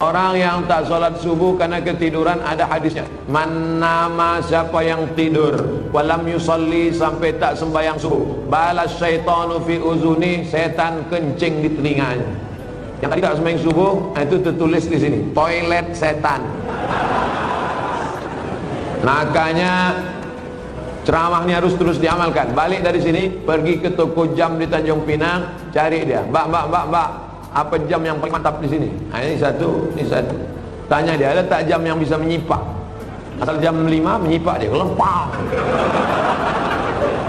Orang yang tak sholat subuh karena ketiduran, ada hadisnya. Man nama, siapa yang tidur, walam yusalli, sampai tak sembahyang subuh, balas syaitanu fi uzuni, setan kencing di telinganya. Yang tadi tak sembahyang subuh, itu tertulis di sini, toilet setan. Makanya ceramahnya harus terus diamalkan. Balik dari sini, pergi ke toko jam di Tanjung Pinang, cari dia. Mbak, apa jam yang paling mantap di sini? Nah, ini satu. Tanya dia, ada tak jam yang bisa menyipak? Asal jam 5 menyipak dia, lempang.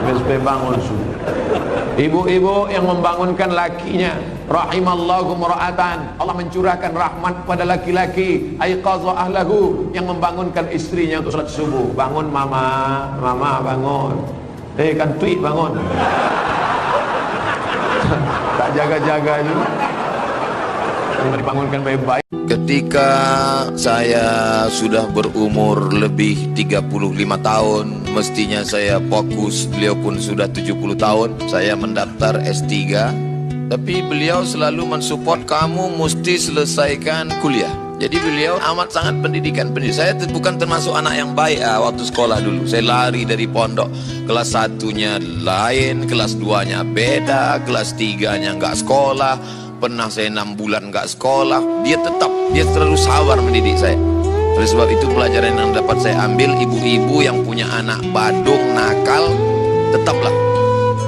Sampai bangun subuh. Ibu-ibu yang membangunkan lakinya, rahimallahu mura'atan, Allah mencurahkan rahmat pada laki-laki, aiqadha ahlahu, yang membangunkan istrinya untuk salat subuh. Bangun mama bangun. Kan tweet bangun. Tak jaga-jaga juga. Dibangunkan baik-baik. Ketika saya sudah berumur lebih 35 tahun, mestinya saya fokus, beliau pun sudah 70 tahun, saya mendaftar S3, tapi beliau selalu mensupport, kamu mesti selesaikan kuliah. Jadi beliau amat sangat pendidikan. Saya bukan termasuk anak yang baik waktu sekolah dulu. Saya lari dari pondok. Kelas 1-nya lain, kelas 2-nya beda, kelas 3-nya nggak sekolah. Pernah saya 6 bulan nggak sekolah. Dia selalu sabar mendidik saya. Oleh sebab itu pelajaran yang dapat saya ambil, ibu-ibu yang punya anak badung, nakal, tetaplah.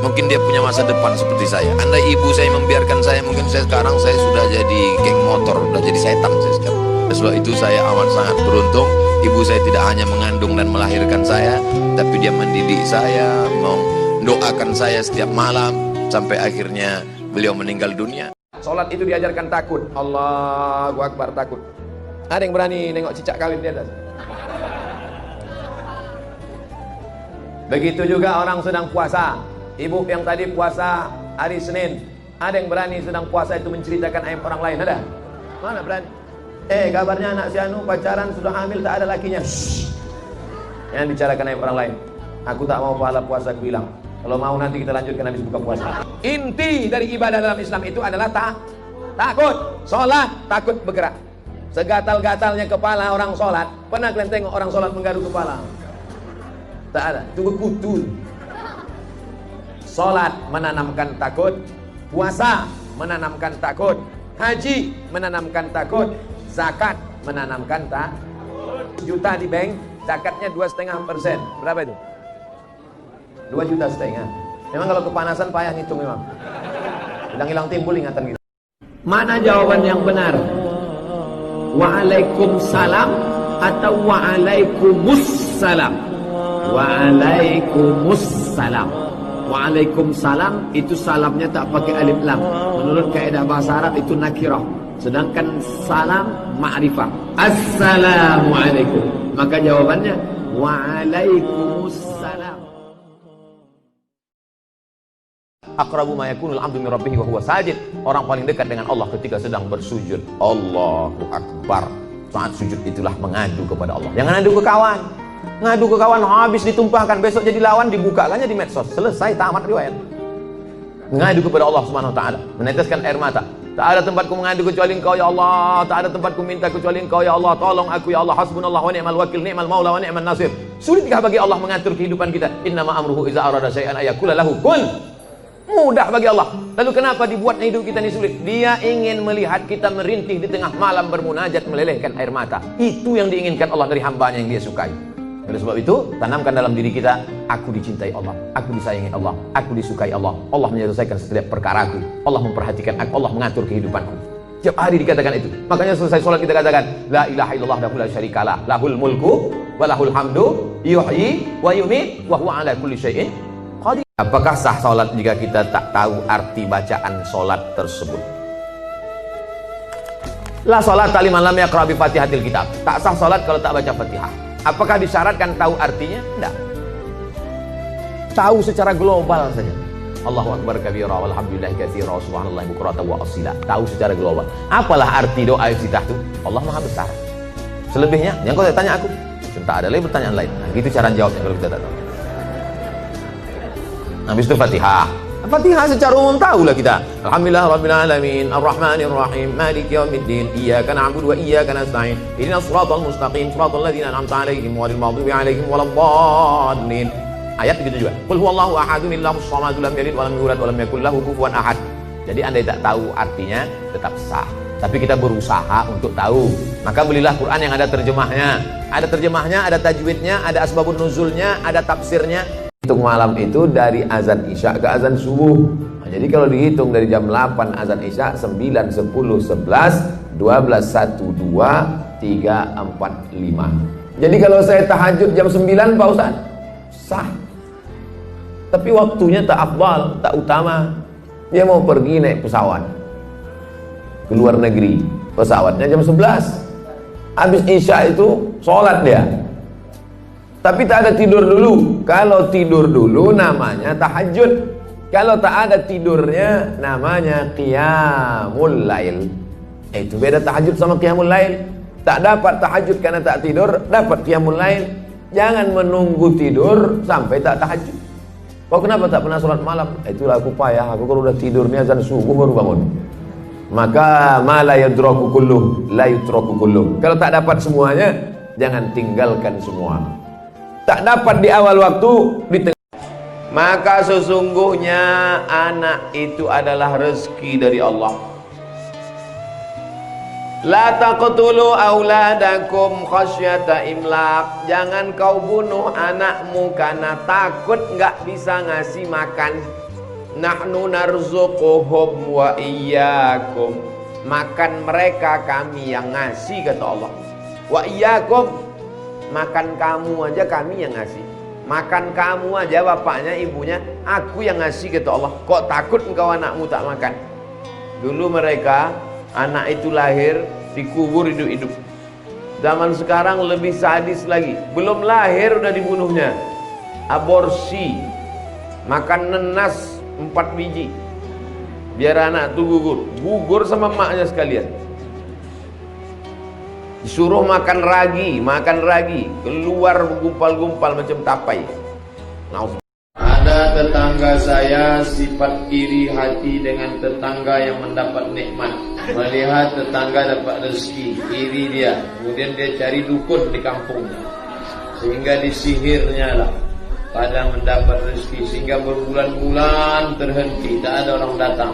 Mungkin dia punya masa depan seperti saya. Andai ibu saya membiarkan saya, mungkin sekarang saya sudah jadi geng motor, sudah jadi setan saya sekarang. Oleh sebab itu saya amat sangat beruntung. Ibu saya tidak hanya mengandung dan melahirkan saya, tapi dia mendidik saya, mendoakan saya setiap malam, sampai akhirnya beliau meninggal dunia. Sholat itu diajarkan takut. Allahu Akbar, takut. Ada yang berani nengok cicak kawin di atas? Begitu juga orang sedang puasa. Ibu yang tadi puasa hari Senin, ada yang berani sedang puasa itu menceritakan aib orang lain? Ada? Mana berani? Kabarnya anak si Anu pacaran sudah hamil, tak ada lakinya. Yang bicarakan aib orang lain. Aku tak mau pahala puasa, aku bilang. Kalau mau nanti kita lanjutkan habis buka puasa. Inti dari ibadah dalam Islam itu adalah takut. Sholat, takut bergerak. Segatal-gatalnya kepala orang sholat. Pernah kalian tengok orang sholat menggaruk kepala? Tak ada, itu berkutu. Sholat menanamkan takut, puasa menanamkan takut, haji menanamkan takut, zakat menanamkan takut. Juta di bank, zakatnya 2,5%. Berapa itu? 2,5 juta. Memang kalau kepanasan payah ngitung memang. Hilang timbul ingatan kita. Mana jawaban yang benar? Waalaikumsalam atau waalaikumussalam? Waalaikumsalam. Waalaikumsalam itu salamnya tak pakai alif lam. Menurut kaidah bahasa Arab itu nakirah. Sedangkan salam ma'rifah. Assalamualaikum. Maka jawabannya waalaikumsalam. Aqrabu ma yakunul 'abdu min rabbih wa huwa sajid. Orang paling dekat dengan Allah ketika sedang bersujud. Allahu Akbar. Saat sujud itulah mengadu kepada Allah. Jangan adu ke kawan. Ngadu ke kawan habis ditumpahkan, besok jadi lawan, dibukakannya di medsos. Selesai, tamat riwayat. Ngadu kepada Allah Subhanahu wa taala, meneteskan air mata. Tak ada tempatku mengadu kecuali Engkau ya Allah. Tak ada tempatku minta kecuali Engkau ya Allah. Tolong aku ya Allah. Hasbunallah wa ni'mal wakil, ni'mal maula wa ni'man nasir. Sulitkah bagi Allah mengatur kehidupan kita? Innama amruhu iza arada syai'an ayakula lahu kun. Mudah bagi Allah. Lalu kenapa dibuat hidup kita ini sulit? Dia ingin melihat kita merintih di tengah malam bermunajat, melelehkan air mata. Itu yang diinginkan Allah dari hambanya yang dia sukai. Oleh sebab itu, tanamkan dalam diri kita, aku dicintai Allah, aku disayangi Allah, aku disukai Allah. Allah menyelesaikan setiap perkaraku. Allah memperhatikan aku, Allah mengatur kehidupanku. Setiap hari dikatakan itu. Makanya selesai sholat kita katakan, la ilaha illallah wahdahu la syarikalah, lahul mulku wa lahul hamdu, yuhyi wa yumiit wa huwa ala kulli syai'in qadir. Apakah sah sholat jika kita tak tahu arti bacaan sholat tersebut? La sholat liman lam yaqra bi Fatihatil kitab. Tak sah sholat kalau tak baca Fatihah. Apakah disyaratkan tahu artinya? Tidak. Tahu secara global saja. Allahu Akbar kabira walhamdulillahi katsira subhanallahi bukratan wa asila. Tahu secara global. Apalah arti doa iftitah itu? Allah Maha besar. Selebihnya, yang kau tanya aku. Tak ada lagi pertanyaan lain. Nah, gitu cara jawabnya kalau kita tak tahu. Habis itu Fatihah. Fatihah secara umum tahulah kita. Alhamdulillah Rabbil Alamin, Ar-Rahmanir Rahim, Maliki Yaumiddin, Iyyaka na'budu wa iyyaka nasta'in, Ihdinas siratal mustaqim, siratal ladzina an'amta 'alaihim ghairil maghdubi 'alaihim waladdallin. Ayat begitu juga. Qul huwallahu ahadun Allahus samad lam yalid wa lam yulad wa lam yakul lahu kufuwan ahad. Jadi andai tak tahu artinya tetap sah. Tapi kita berusaha untuk tahu. Maka belilah Quran yang ada terjemahnya. Ada terjemahnya, ada tajwidnya, ada asbabun nuzulnya, ada tafsirnya. Hitung malam itu dari azan Isya ke azan subuh. Nah, jadi kalau dihitung dari jam 8 azan Isya, 9, 10, 11, 12, 1, 2, 3, 4, 5. Jadi kalau saya tahajud jam 9 Pak Ustaz, sah. Tapi waktunya tak afdal, tak utama. Dia mau pergi naik pesawat ke luar negeri, pesawatnya jam 11. Habis Isya itu sholat dia. Tapi tak ada tidur dulu. Kalau tidur dulu namanya tahajud. Kalau tak ada tidurnya namanya qiyamul lail. Itu beda tahajud sama qiyamul lail. Tak dapat tahajud karena tak tidur, dapat qiyamul lail. Jangan menunggu tidur sampai tak tahajud. Kau kenapa tak pernah sholat malam? Itulah aku payah. Aku kalau udah tidur nih azan subuh baru bangun. Maka ma la yadraku kulluh la yutraku kulluh. Kalau tak dapat semuanya, jangan tinggalkan semua. Tak dapat di awal waktu, di tengah. Maka sesungguhnya anak itu adalah rezeki dari Allah. La taqtulu auladakum khasyata imlaq. Jangan kau bunuh anakmu karena takut enggak bisa ngasih makan. Nahnu narzuquhum wa iyyakum. Makan mereka kami yang ngasih kata Allah. Wa iyyakum. Makan kamu aja kami yang ngasih. Makan kamu aja bapaknya ibunya aku yang ngasih kata Allah. Kok takut engkau anakmu tak makan? Dulu mereka anak itu lahir dikubur hidup-hidup. Zaman sekarang lebih sadis lagi. Belum lahir udah dibunuhnya. Aborsi. Makan nenas 4 biji biar anak itu gugur sama emaknya sekalian. Disuruh makan ragi, keluar gumpal-gumpal macam tapai. Ada tetangga saya sifat iri hati dengan tetangga yang mendapat nikmat. Melihat tetangga dapat rezeki, iri dia. Kemudian dia cari dukun di kampungnya, sehingga disihirnya lah pada mendapat rezeki, sehingga berbulan-bulan terhenti, tak ada orang datang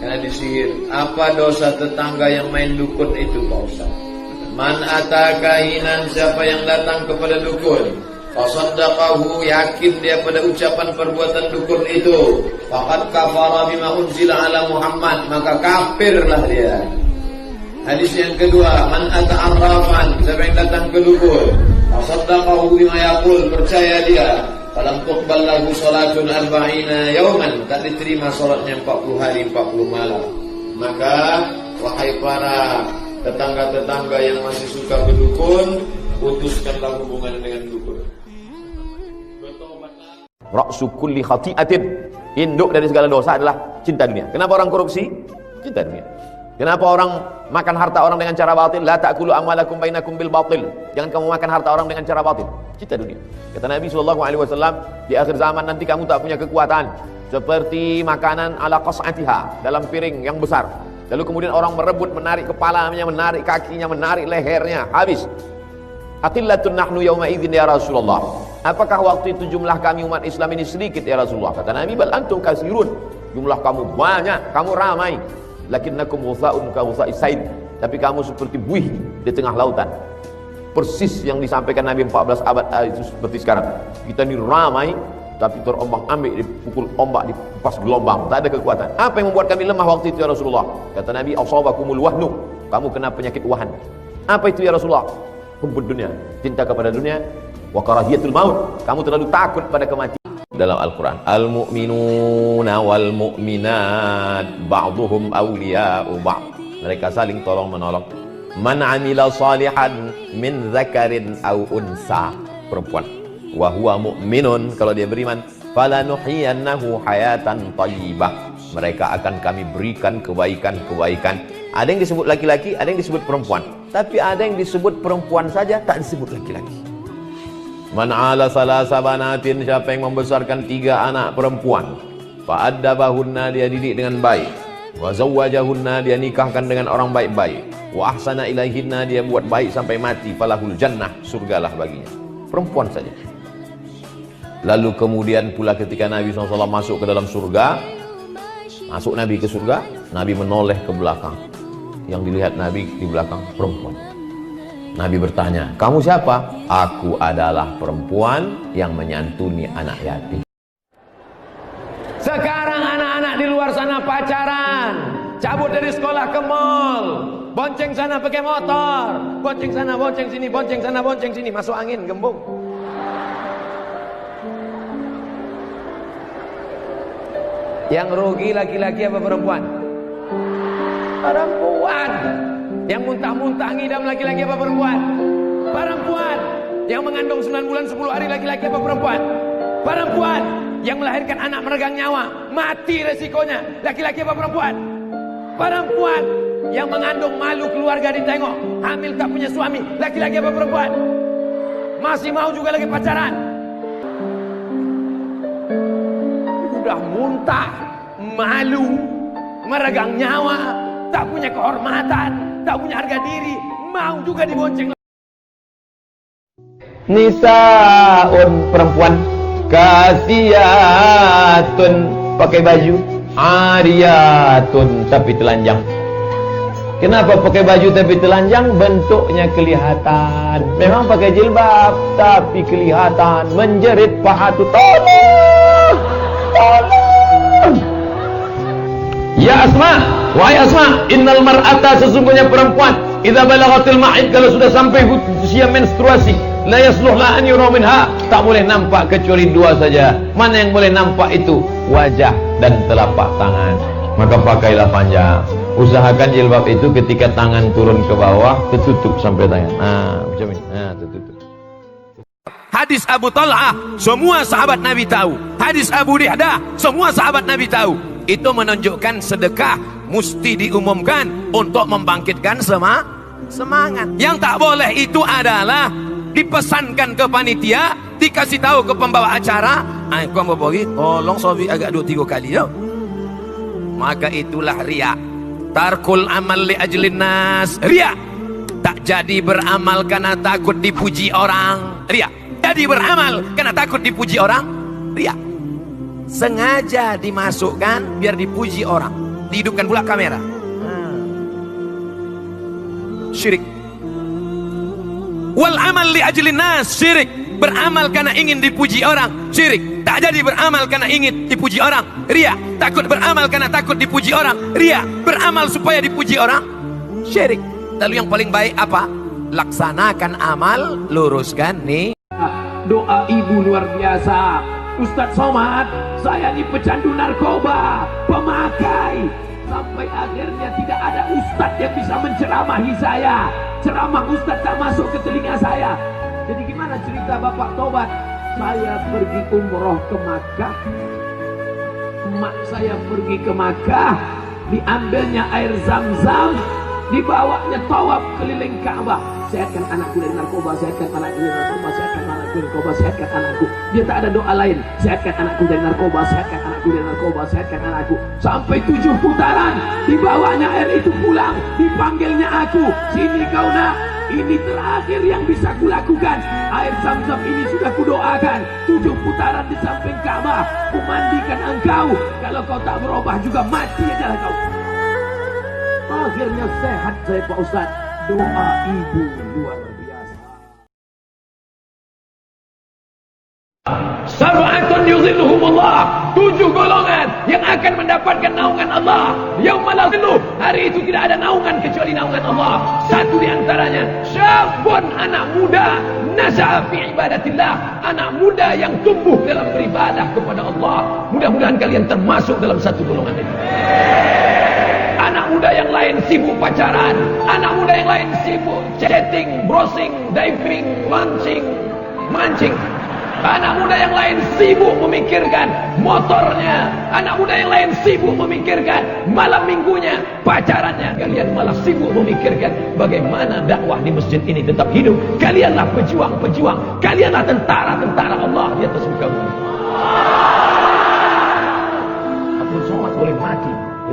karena disihir. Apa dosa tetangga yang main dukun itu Pak Ustaz? Man atakahinan, siapa yang datang kepada dukun, fasaddaqahu, yakin dia pada ucapan perbuatan dukun itu, faqad kafara bima unzila ala Muhammad, maka kafirlah dia. Hadis yang kedua, man ata'arrafan, siapa yang datang ke dukun, fasaddaqahu bima yaqul, percaya dia, falam tuqbal lahu salatun arba'ina yawman, tak diterima salatnya 40 hari 40 malam. Maka wahai para tetangga-tetangga yang masih suka berdukun, putuskanlah hubungan dengan dukun. Ra'su kulli khati'atin, induk dari segala dosa adalah cinta dunia. Kenapa orang korupsi? Cinta dunia. Kenapa orang makan harta orang dengan cara batil? La ta'kulu amwalakum bainakum bil batil. Jangan kamu makan harta orang dengan cara batil. Cinta dunia. Kata Nabi SAW, di akhir zaman nanti kamu tak punya kekuatan seperti makanan ala qas'atiha, dalam piring yang besar. Lalu kemudian orang merebut, menarik kepalanya, menarik kakinya, menarik lehernya, habis. Aqillatun nahnu yawma idzin ya Rasulullah. Apakah waktu itu jumlah kami umat Islam ini sedikit ya Rasulullah? Kata Nabi, bal antum kasirun. Jumlah kamu banyak, kamu ramai. Lakinnakum ghusaa'un ka ghusa'is sayd. Tapi kamu seperti buih di tengah lautan. Persis yang disampaikan Nabi 14 abad itu seperti sekarang. Kita ini ramai, tapi terombang-ambing, dipukul ombak, dipas gelombang, tak ada kekuatan. Apa yang membuat kami lemah waktu itu ya Rasulullah? Kata Nabi, asabakumul wahnu, kamu kena penyakit wahan. Apa itu ya Rasulullah? Hubbud dunia, cinta kepada dunia, wa karahiyatul maut, kamu terlalu takut pada kematian. Dalam Al-Quran, al-mu'minuna wal mu'minat ba'duhum awliya'u ba'd, mereka saling tolong menolong. Man amila salihan min zakarin aw unsa, perempuan, wa huwa mu'minun, kalau dia beriman, falanuhyiyannahu hayatan thayyibah, mereka akan kami berikan kebaikan-kebaikan. Ada yang disebut laki-laki, ada yang disebut perempuan, tapi ada yang disebut perempuan saja, tak disebut laki-laki. Man ala salasa banatin, siapa yang membesarkan 3 anak perempuan, Fa'addabahunna, dia didik dengan baik. Wa zawwajahunna, dia nikahkan dengan orang baik-baik. Wa ahsana ilaihinna, dia buat baik sampai mati. Falahul jannah, surgalah baginya. Perempuan saja. Lalu kemudian pula ketika Nabi SAW masuk ke dalam surga, masuk Nabi ke surga, Nabi menoleh ke belakang. Yang dilihat Nabi di belakang perempuan. Nabi bertanya, kamu siapa? Aku adalah perempuan yang menyantuni anak yatim. Sekarang anak-anak di luar sana pacaran, cabut dari sekolah ke mall, bonceng sana pakai motor, bonceng sana, bonceng sini, bonceng sana, bonceng sini, masuk angin, gembung. Yang rugi laki-laki apa perempuan? Perempuan. Yang muntah-muntah ngidam laki-laki apa perempuan? Perempuan. Yang mengandung 9 bulan 10 hari laki-laki apa perempuan? Perempuan. Yang melahirkan anak meregang nyawa, mati resikonya, laki-laki apa perempuan? Perempuan. Yang mengandung malu keluarga ditengok, hamil tak punya suami, laki-laki apa perempuan? Masih mau juga lagi pacaran? Udah muntah, malu, meregang nyawa, tak punya kehormatan, tak punya harga diri, mau juga dibonceng. Nisaun, perempuan, kasiyatun, pakai baju, ariyatun, tapi telanjang. Kenapa pakai baju tapi telanjang? Bentuknya kelihatan. Memang pakai jilbab tapi kelihatan, menjerit paha tu. Tolong, tolong. Ya Asma, wahai Asma, innal mar'ata, sesungguhnya perempuan, idza balagatil ma'id, kalau sudah sampai usia menstruasi, la yasluh la an yura minha, tak boleh nampak kecuali dua saja. Mana yang boleh nampak itu? Wajah dan telapak tangan. Maka pakailah panjang. Usahakan jilbab itu ketika tangan turun ke bawah tertutup sampai tangan. Nah, macam ini. Nah, tertutup. Hadis Abu Talha, semua sahabat Nabi tahu. Hadis Abu Dihdah, semua sahabat Nabi tahu. Itu menunjukkan sedekah mesti diumumkan untuk membangkitkan semangat. Yang tak boleh itu adalah dipesankan ke panitia, dikasih tahu ke pembawa acara, kau mau pergi, tolong sobi agak 2-3 kali ya. Maka itulah riya. Tarkul amal li ajlin nas, riya. Tak jadi beramal karena takut dipuji orang, riya. Jadi beramal karena takut dipuji orang, riya. Sengaja dimasukkan biar dipuji orang, dihidupkan pula kamera. Syirik. Wal amal li ajlin nas, syirik. Beramal karena ingin dipuji orang, syirik. Tak jadi beramal karena ingin dipuji orang, riya. Takut beramal karena takut dipuji orang, riya. Beramal supaya dipuji orang, syirik. Lalu yang paling baik apa? Laksanakan amal, luruskan nih. Doa ibu luar biasa. Ustadz Somad, saya ini pecandu narkoba, pemakai. Sampai akhirnya tidak ada ustadz yang bisa menceramahi saya. Ceramah ustadz tak masuk ke telinga saya. Jadi gimana cerita Bapak tobat? Saya pergi umroh ke Makkah. Emak saya pergi ke Makkah, diambilnya air Zam-Zam, dibawanya tawaf keliling Ka'bah. Sehatkan anakku dari narkoba, sehatkan anakku dari narkoba, sehatkan anakku dari narkoba, sehatkan anakku. Dia tak ada doa lain. Sehatkan anakku dari narkoba, sehatkan anakku dari narkoba, sehatkan anakku. Sampai 7 putaran, dibawanya air itu pulang, dipanggilnya aku, sini kau nak. Ini terakhir yang bisa kulakukan. Air Zam-Zam ini sudah kudoakan. 7 putaran di samping Ka'bah, kumandikan engkau. Kalau kau tak berubah juga mati aja kau. Akhirnya sehat saya Pak Ustaz. Doa ibu luar biasa. Sab'atun yuzilluhumullah, 7 golongan yang akan mendapatkan naungan Allah. Yaumala zilluh, hari itu tidak ada naungan kecuali naungan Allah. Satu di antaranya, syabun, anak muda, nasha'a fi ibadatillah, anak muda yang tumbuh dalam beribadah kepada Allah. Mudah-mudahan kalian termasuk dalam satu golongan itu. Anak muda yang lain sibuk pacaran, anak muda yang lain sibuk chatting, browsing, diving, mancing. Anak muda yang lain sibuk memikirkan motornya, anak muda yang lain sibuk memikirkan malam minggunya, pacarannya. Kalian malah sibuk memikirkan bagaimana dakwah di masjid ini tetap hidup. Kalianlah pejuang-pejuang, kalianlah tentara-tentara Allah di atas muka bumi.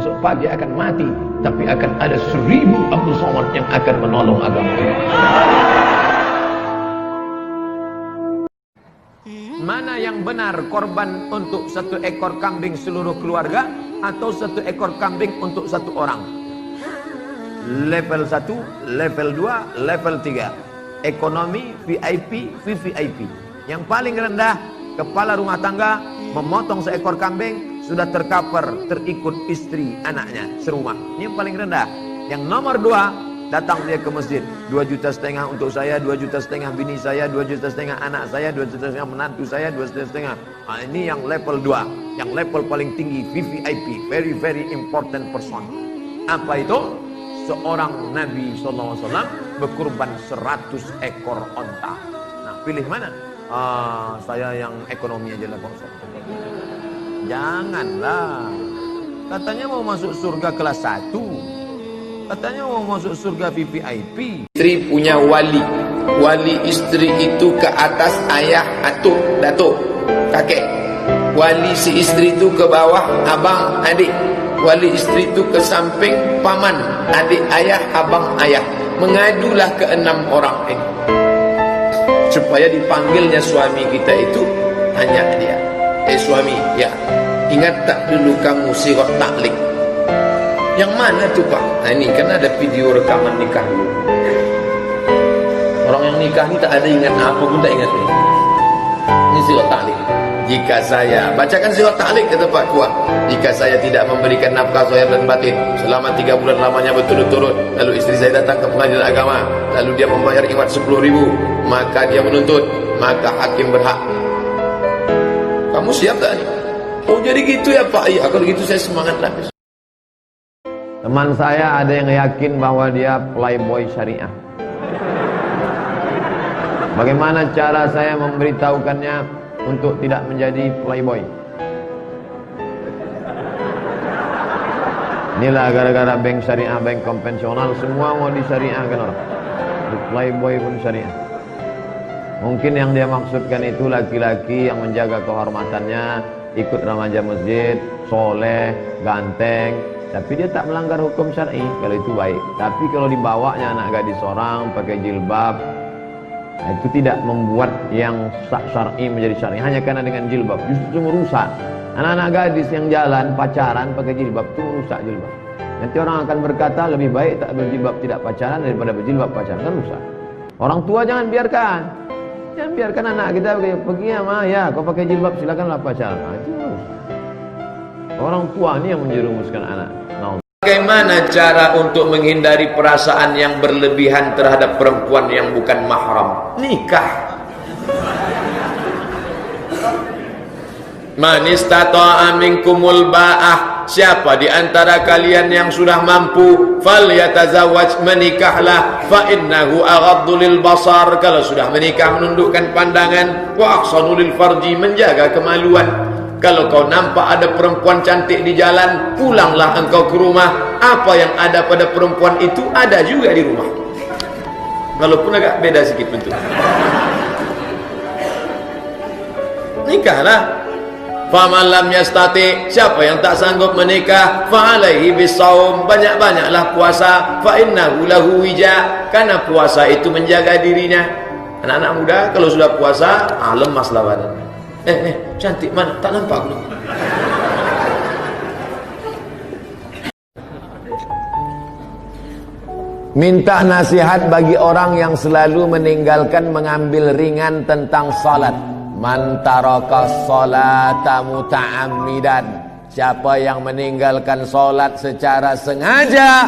besok pagi akan mati, tapi akan ada 1000 Abdul Somad yang akan menolong agama Allah. Mana yang benar, korban untuk 1 ekor kambing seluruh keluarga atau 1 ekor kambing untuk 1 orang? Level 1, level 2, level 3. Ekonomi, VIP, VVIP. Yang paling rendah, kepala rumah tangga memotong seekor kambing sudah tercover, terikut istri, anaknya serumah. Ini yang paling rendah. Yang nomor 2, datang dia ke masjid, 2,5 juta untuk saya, 2,5 juta bini saya, 2,5 juta anak saya, 2,5 juta menantu saya, 2,5 juta. Nah, ini yang level 2. Yang level paling tinggi, VVIP, very very important person. Apa itu? Seorang Nabi SAW berkurban 100 ekor onta. Nah, pilih mana? Saya yang ekonomi aja lah Pak Ustaz. Janganlah. Katanya mau masuk surga kelas 1. Katanya mau masuk surga VVIP. Istri punya wali. Wali istri itu ke atas ayah, atuk, datuk, kakek. Wali si istri itu ke bawah abang, adik. Wali istri itu ke samping paman, adik ayah, abang ayah. Mengadulah ke 6 orang ini. Supaya dipanggilnya suami kita itu, tanya dia, suami, ya, ingat tak dulu kamu sirot taklik? Yang mana tuh Pak? Nah ini kan ada video rekaman nikah dulu. Orang yang nikah ini tak ada ingat apa pun tak ingat ini. Ini sirot taklik. Jika saya bacakan sirot taklik kata Pak Kuah, jika saya tidak memberikan nafkah zahir dan batin selama 3 bulan lamanya berturut-turut, lalu istri saya datang ke pengadilan agama, lalu dia membayar iwat 10.000, maka dia menuntut, maka hakim berhak. Kamu siap tak nih? Oh jadi gitu ya Pak? Iya, kalau gitu saya semangat lah. Teman saya ada yang yakin bahwa dia playboy syariah. Bagaimana cara saya memberitahukannya untuk tidak menjadi playboy? Inilah gara-gara bank syariah, bank konvensional, semua mau disyariahkan orang. Playboy pun syariah. Mungkin yang dia maksudkan itu laki-laki yang menjaga kehormatannya, ikut remaja masjid, soleh, ganteng, tapi dia tak melanggar hukum syar'i, kalau itu baik. Tapi kalau dibawanya anak gadis orang pakai jilbab, itu tidak membuat yang syar'i menjadi syar'i hanya karena dengan jilbab, justru merusak. Anak-anak gadis yang jalan pacaran pakai jilbab itu merusak jilbab. Nanti orang akan berkata lebih baik tak berjilbab tidak pacaran daripada berjilbab pacaran, kan rusak. Orang tua jangan biarkan. Jangan biarkan anak kita pergi ya mah, ya kau pakai jilbab silakanlah pacaran. Nah, itu rusak. Orang tua ini yang menjerumuskan anak. Bagaimana cara untuk menghindari perasaan yang berlebihan terhadap perempuan yang bukan mahram? Nikah. Man istata'a minkumul ba'ah, siapa di antara kalian yang sudah mampu, falyatazawwaj, menikahlah, fa innahu aghaddu lil basar, kalau sudah menikah menundukkan pandangan, wa ahsanu lil farji, menjaga kemaluan. Kalau kau nampak ada perempuan cantik di jalan, pulanglah engkau ke rumah. Apa yang ada pada perempuan itu ada juga di rumah, walaupun agak beda sedikit bentuk. Nikahlah. Faman lam yastati, siapa yang tak sanggup menikah, fa alaihi bisawm, banyak-banyaklah puasa, fa innahu lahu wija, karena puasa itu menjaga dirinya. Anak-anak muda kalau sudah puasa, lemaslah badan. Cantik mana? Tak nampak belum? Minta nasihat bagi orang yang selalu meninggalkan mengambil ringan tentang salat. Man taraka salata muta'ammidan, siapa yang meninggalkan salat secara sengaja,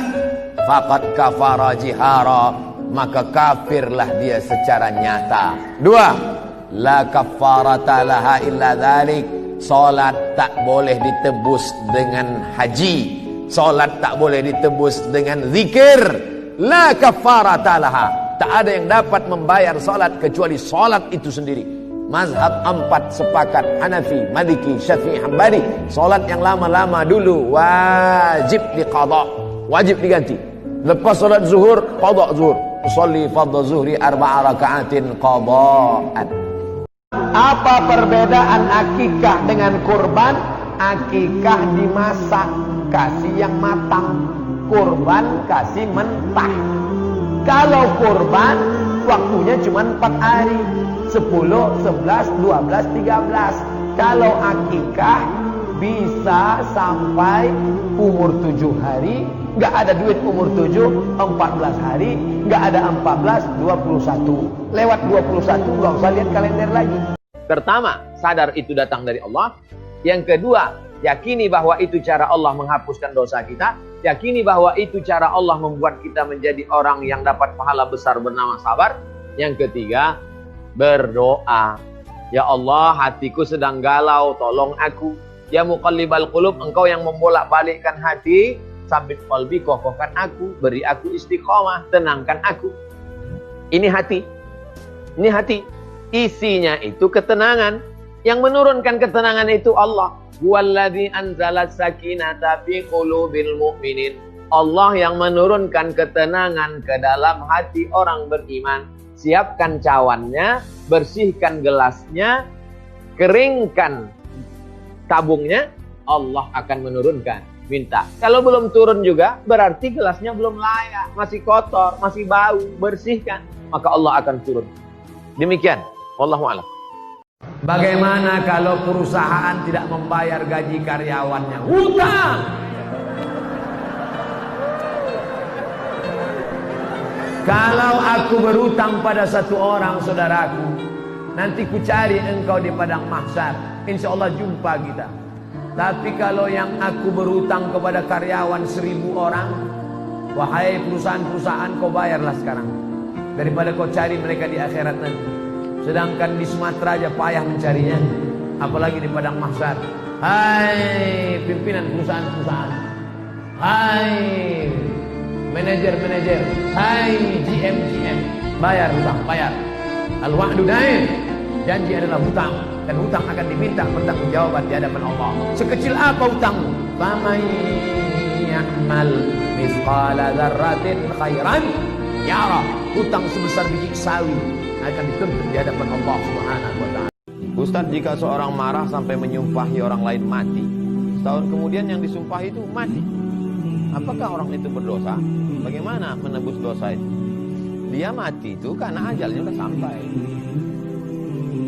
faqad kafara jihara, maka kafirlah dia secara nyata. 2, la kafarata laha illa dzalik, salat tak boleh ditebus dengan haji, salat tak boleh ditebus dengan zikir. La kafarata laha, tak ada yang dapat membayar salat kecuali salat itu sendiri. Mazhab 4 sepakat, Hanafi, Maliki, Syafi'i, Hambali, salat yang lama-lama dulu wajib diqadha, wajib diganti. Lepas salat zuhur, qadha zuhur. Usolli fardhu zuhri 4 raka'atin qadha'an. Apa perbedaan akikah dengan kurban? Akikah dimasak, kasih yang matang, kurban kasih mentah. Kalau kurban waktunya cuma 4 hari, 10, 11, 12, 13. Kalau akikah bisa sampai umur 7 hari. Nggak ada duit umur 7, 14 hari. Nggak ada 14, 21. Lewat 21 nggak usah lihat kalender lagi. Pertama, sadar itu datang dari Allah. Yang kedua, yakini bahwa itu cara Allah menghapuskan dosa kita. Yakini bahwa itu cara Allah membuat kita menjadi orang yang dapat pahala besar bernama sabar. Yang ketiga, berdoa. Ya Allah, hatiku sedang galau, tolong aku. Ya muqallibal qulub, engkau yang membolak-balikkan hati. Sabit qalbi, kokohkan aku. Beri aku istiqomah, tenangkan aku. Ini hati. Ini hati. Isinya itu ketenangan. Yang menurunkan ketenangan itu Allah. Huwallazi anzalas sakinata fi qulubil mu'minin. Allah yang menurunkan ketenangan ke dalam hati orang beriman. Siapkan cawannya, bersihkan gelasnya, keringkan tabungnya, Allah akan menurunkan. Minta. Kalau belum turun juga, berarti gelasnya belum layak, masih kotor, masih bau, bersihkan, maka Allah akan turun. Demikian, wallahu a'lam. Bagaimana kalau perusahaan tidak membayar gaji karyawannya? Hutang! Kalau aku berutang pada satu orang saudaraku, nanti ku cari engkau di padang mahsyar, insya Allah jumpa kita. Tapi kalau yang aku berutang kepada karyawan 1000 orang, wahai perusahaan-perusahaan, kau bayarlah sekarang, daripada kau cari mereka di akhirat nanti. Sedangkan di Sumatera aja payah mencarinya, apalagi di padang mahsyar. Hai pimpinan perusahaan-perusahaan, hai manajer-manajer, hai GM, bayar hutang, bayar. Al-wa'du dain, janji adalah hutang, dan hutang akan diminta pertanggungjawaban di hadapan Allah. Sekecil apa hutangmu? Faman ya'mal mithqala dzarratin khairan yara. Hutang sebesar biji sawi akan dituntut di hadapan Allah Subhanahu wa ta'ala. Ustaz, jika seorang marah sampai menyumpahi orang lain mati, setahun kemudian yang disumpahi itu mati, apakah orang itu berdosa? Bagaimana menebus dosa itu? Dia mati itu karena ajalnya sudah sampai.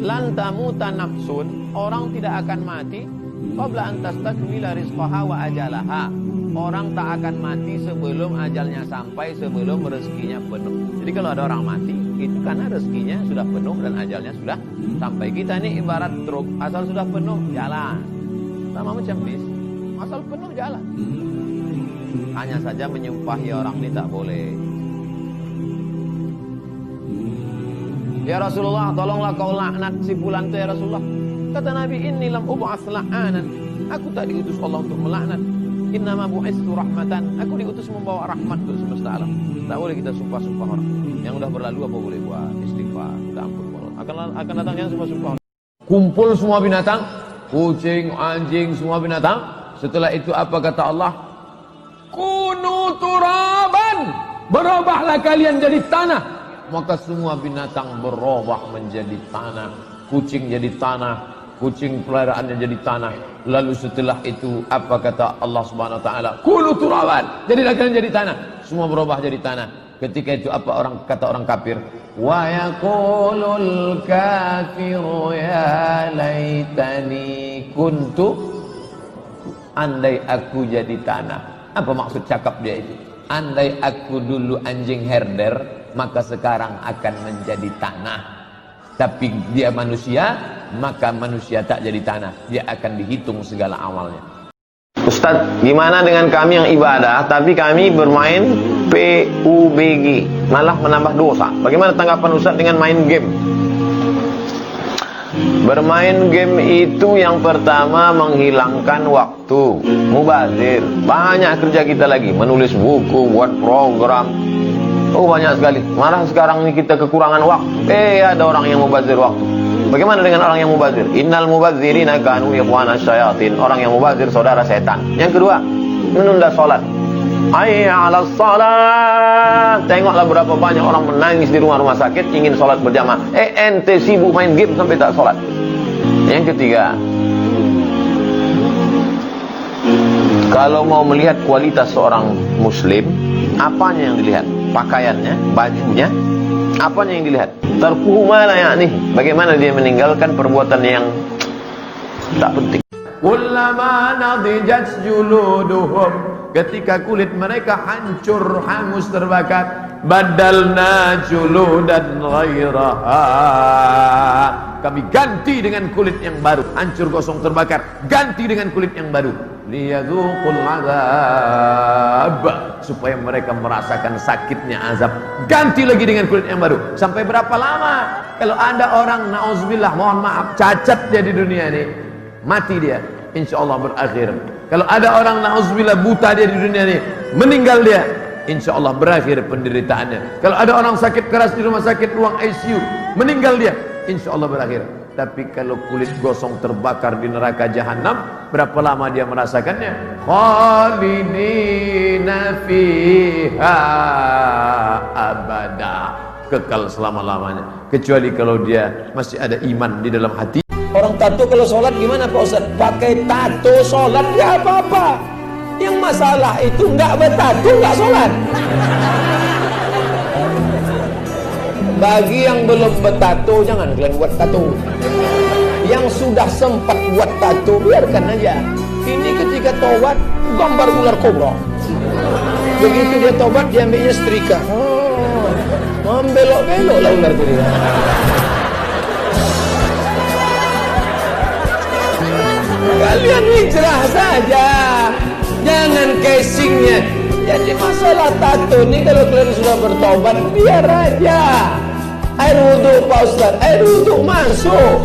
Lan tamuta nafsun, orang tidak akan mati qabla an tastakmila rizqaha wa ajalaha. Orang tak akan mati sebelum ajalnya sampai, sebelum rezekinya penuh. Jadi kalau ada orang mati, itu karena rezekinya sudah penuh dan ajalnya sudah sampai. Kita ini ibarat truk, asal sudah penuh jalan. Sama macam bis, asal penuh jalan. Hanya saja menyumpahi orang ini tak boleh. Ya Rasulullah, tolonglah kau laknat si fulan itu ya Rasulullah. Kata Nabi, inni lam ub'ats la'anan. Aku tak diutus Allah untuk melaknat. Innama bu'istu rahmatan. Aku diutus membawa rahmat untuk semesta alam. Tak boleh kita sumpah-sumpah orang. Yang sudah berlalu apa boleh buat? Istighfar, minta ampun Allah. Akan datang yang sumpah-sumpah. Kumpul semua binatang, kucing, anjing, semua binatang. Setelah itu apa kata Allah? Kunu turaban, berubahlah kalian jadi tanah. Maka semua binatang berubah menjadi tanah. Kucing jadi tanah, kucing peliharaannya jadi tanah. Lalu setelah itu apa kata Allah Subhanahu wa taala? Kunu turaban, jadilah kalian jadi tanah. Semua berubah jadi tanah. Ketika itu apa kata orang kafir? Wa yaqulul kafiru ya laitani kuntu, andai aku jadi tanah. Apa maksud cakap dia itu? Andai aku dulu anjing herder, maka sekarang akan menjadi tanah. Tapi dia manusia, maka manusia tak jadi tanah. Dia akan dihitung segala amalnya. Ustaz, gimana dengan kami yang ibadah, tapi kami bermain PUBG, malah menambah dosa? Bagaimana tanggapan Ustaz dengan main game? Bermain game itu yang pertama menghilangkan waktu, mubazir. Banyak kerja kita lagi, menulis buku, buat program. Oh banyak sekali. Malah sekarang ini kita kekurangan waktu. Ada orang yang mubazir waktu. Bagaimana dengan orang yang mubazir? Innal mubazirina kanu ikhwana syayatin. Orang yang mubazir saudara setan. Yang kedua, menunda sholat. Hayya 'alas shalat. Tengoklah berapa banyak orang menangis di rumah-rumah sakit ingin sholat berjamaah. Ente sibuk main game sampai tak sholat. Yang ketiga, Kalau mau melihat kualitas seorang muslim, apanya yang dilihat? Pakaiannya, bajunya, apanya yang dilihat? Tarkuhu ma la ya'nih. Bagaimana dia meninggalkan perbuatan yang tak penting. Kullama nadijat juluduhum, ketika kulit mereka hancur, hangus, terbakar, badalna juludan ghairaha, kami ganti dengan kulit yang baru. Hancur, gosong, terbakar, ganti dengan kulit yang baru. Liyadzuqul azab, supaya mereka merasakan sakitnya azab. Ganti lagi dengan kulit yang baru. Sampai berapa lama? Kalau ada orang, na'udzubillah, mohon maaf, cacat dia di dunia ini, mati dia, insya Allah berakhir. Kalau ada orang, na'udzubillah, buta dia di dunia ini, meninggal dia, insya Allah berakhir penderitaannya. Kalau ada orang sakit keras di rumah sakit, ruang ICU, meninggal dia, insya Allah berakhir. Tapi kalau kulit gosong terbakar di neraka jahanam, berapa lama dia merasakannya? Khalidina fiha abada, kekal selama-lamanya. Kecuali kalau dia masih ada iman di dalam hati. Orang tato kalau sholat gimana Pak Ustaz? Pakai tato sholat gak apa-apa. Yang masalah itu gak bertato gak sholat. Bagi yang belum bertato, jangan kalian buat tato. Yang sudah sempat buat tato, biarkan aja. Ini ketika tobat, gambar ular kobra. Begitu dia tobat, dia ambilnya setrika. Membelok-belok lah ular itu. Kalian hijrah saja, jangan casingnya. Jadi masalah tato ini kalau kalian sudah bertobat, biar aja. Air wudhu Pak Ustaz, air wudhu masuk.